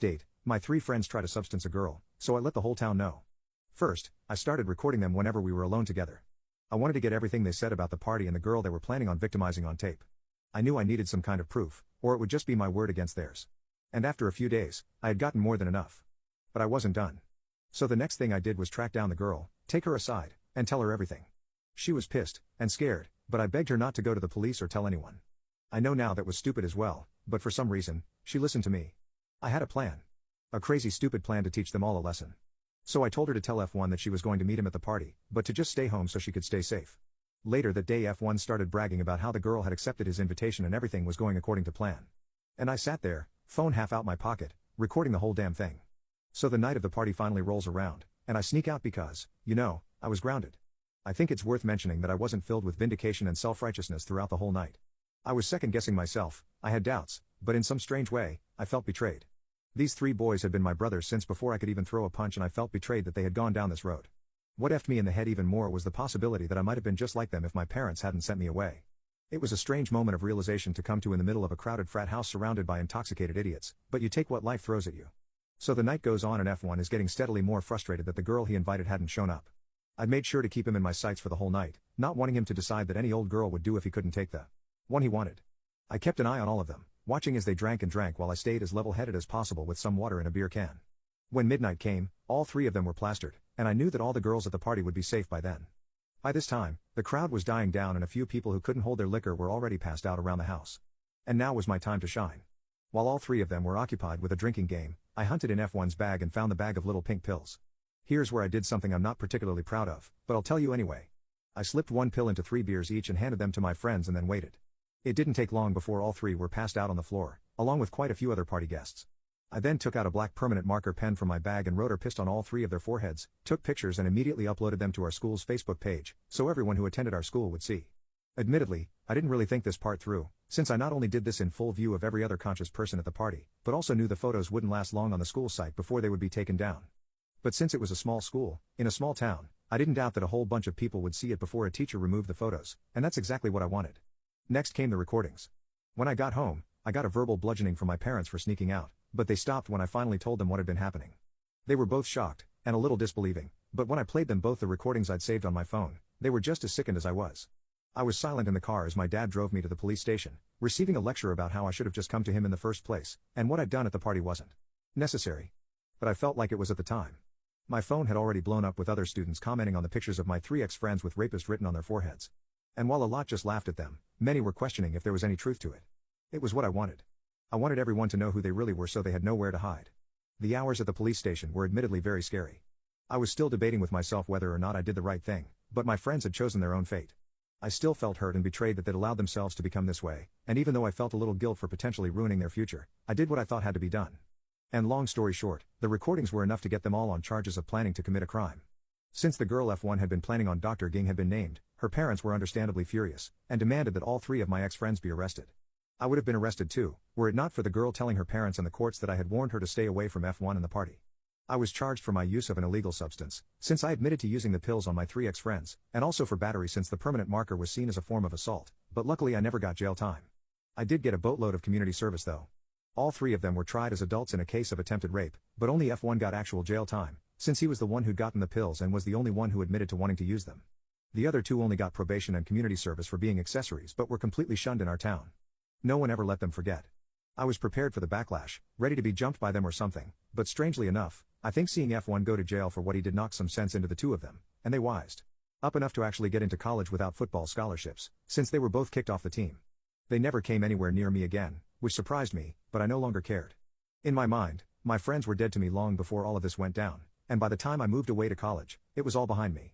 Update, my 3 friends tried to substance a girl, so I let the whole town know. First, I started recording them whenever we were alone together. I wanted to get everything they said about the party and the girl they were planning on victimizing on tape. I knew I needed some kind of proof, or it would just be my word against theirs. And after a few days, I had gotten more than enough. But I wasn't done. So the next thing I did was track down the girl, take her aside, and tell her everything. She was pissed, and scared, but I begged her not to go to the police or tell anyone. I know now that was stupid as well, but for some reason, she listened to me. I had a plan. A crazy stupid plan to teach them all a lesson. So I told her to tell F1 that she was going to meet him at the party, but to just stay home so she could stay safe. Later that day F1 started bragging about how the girl had accepted his invitation and everything was going according to plan. And I sat there, phone half out my pocket, recording the whole damn thing. So the night of the party finally rolls around, and I sneak out because, I was grounded. I think it's worth mentioning that I wasn't filled with vindication and self-righteousness throughout the whole night. I was second-guessing myself, I had doubts, but in some strange way, I felt betrayed. These 3 boys had been my brothers since before I could even throw a punch, and I felt betrayed that they had gone down this road. What effed me in the head even more was the possibility that I might have been just like them if my parents hadn't sent me away. It was a strange moment of realization to come to in the middle of a crowded frat house surrounded by intoxicated idiots, but you take what life throws at you. So the night goes on and F1 is getting steadily more frustrated that the girl he invited hadn't shown up. I'd made sure to keep him in my sights for the whole night, not wanting him to decide that any old girl would do if he couldn't take the one he wanted. I kept an eye on all of them, watching as they drank and drank while I stayed as level-headed as possible with some water in a beer can. When midnight came, all 3 of them were plastered, and I knew that all the girls at the party would be safe by then. By this time, the crowd was dying down and a few people who couldn't hold their liquor were already passed out around the house. And now was my time to shine. While all 3 of them were occupied with a drinking game, I hunted in F1's bag and found the bag of little pink pills. Here's where I did something I'm not particularly proud of, but I'll tell you anyway. I slipped 1 pill into 3 beers each and handed them to my friends and then waited. It didn't take long before all 3 were passed out on the floor, along with quite a few other party guests. I then took out a black permanent marker pen from my bag and wrote or pissed on all 3 of their foreheads, took pictures and immediately uploaded them to our school's Facebook page, so everyone who attended our school would see. Admittedly, I didn't really think this part through, since I not only did this in full view of every other conscious person at the party, but also knew the photos wouldn't last long on the school site before they would be taken down. But since it was a small school, in a small town, I didn't doubt that a whole bunch of people would see it before a teacher removed the photos, and that's exactly what I wanted. Next came the recordings. When I got home, I got a verbal bludgeoning from my parents for sneaking out, but they stopped when I finally told them what had been happening. They were both shocked, and a little disbelieving, but when I played them both the recordings I'd saved on my phone, they were just as sickened as I was. I was silent in the car as my dad drove me to the police station, receiving a lecture about how I should have just come to him in the first place, and what I'd done at the party wasn't necessary. But I felt like it was at the time. My phone had already blown up with other students commenting on the pictures of my 3 ex-friends with rapist written on their foreheads. And while a lot just laughed at them, many were questioning if there was any truth to it. It was what I wanted. I wanted everyone to know who they really were so they had nowhere to hide. The hours at the police station were admittedly very scary. I was still debating with myself whether or not I did the right thing, but my friends had chosen their own fate. I still felt hurt and betrayed that they'd allowed themselves to become this way, and even though I felt a little guilt for potentially ruining their future, I did what I thought had to be done. And long story short, the recordings were enough to get them all on charges of planning to commit a crime. Since the girl F1 had been planning on Dr. Ging had been named, her parents were understandably furious, and demanded that all 3 of my ex-friends be arrested. I would have been arrested too, were it not for the girl telling her parents and the courts that I had warned her to stay away from F1 and the party. I was charged for my use of an illegal substance, since I admitted to using the pills on my 3 ex-friends, and also for battery since the permanent marker was seen as a form of assault, but luckily I never got jail time. I did get a boatload of community service though. All 3 of them were tried as adults in a case of attempted rape, but only F1 got actual jail time, since he was the one who'd gotten the pills and was the only one who admitted to wanting to use them. The other 2 only got probation and community service for being accessories but were completely shunned in our town. No one ever let them forget. I was prepared for the backlash, ready to be jumped by them or something, but strangely enough, I think seeing F1 go to jail for what he did knocked some sense into the 2 of them, and they wised up enough to actually get into college without football scholarships, since they were both kicked off the team. They never came anywhere near me again, which surprised me, but I no longer cared. In my mind, my friends were dead to me long before all of this went down, and by the time I moved away to college, it was all behind me.